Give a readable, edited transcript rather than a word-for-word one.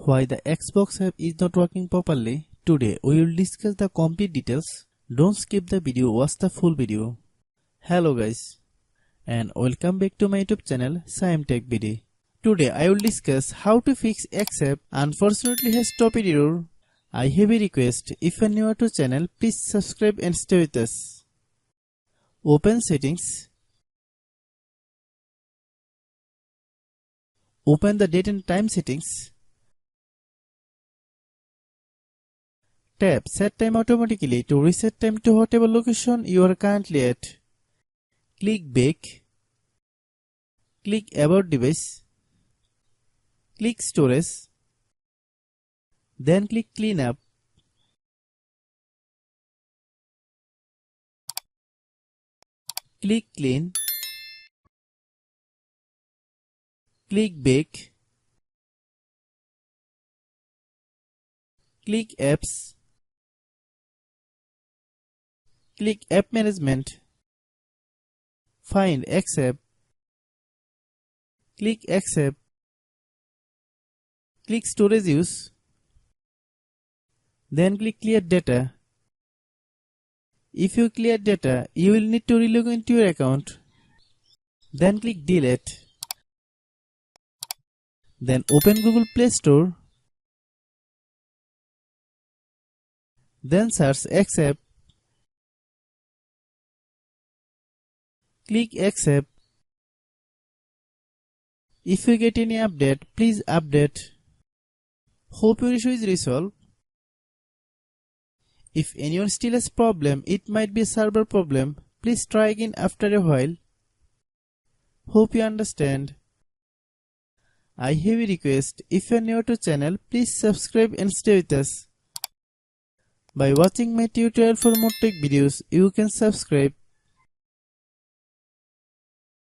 Why the Xbox app is not working properly? Today we will discuss the complete details. Don't skip the video, watch the full video. Hello guys, and welcome back to my YouTube channel Shaem Tech Video. Today I will discuss how to fix X app unfortunately has stopped error. I have a request, if you are new to channel, please subscribe and stay with us. Open settings. Open the date and time settings. Tap set time automatically to reset time to whatever location you are currently at. Click back. Click about device. Click storage. Then click clean up. Click clean. Click back. Click apps. Click app management. Find X app. Click X app. Click storage use. Then click clear data. If you clear data, you will need to relog into your account. Then click delete. Then open Google Play Store. Then search X app. Click X app. If you get any update, please update. Hope your issue is resolved. If anyone still has problem, it might be a server problem. Please try again after a while. Hope you understand. I have a request, if you are new to channel, please subscribe and stay with us. By watching my tutorial for more tech videos, you can subscribe.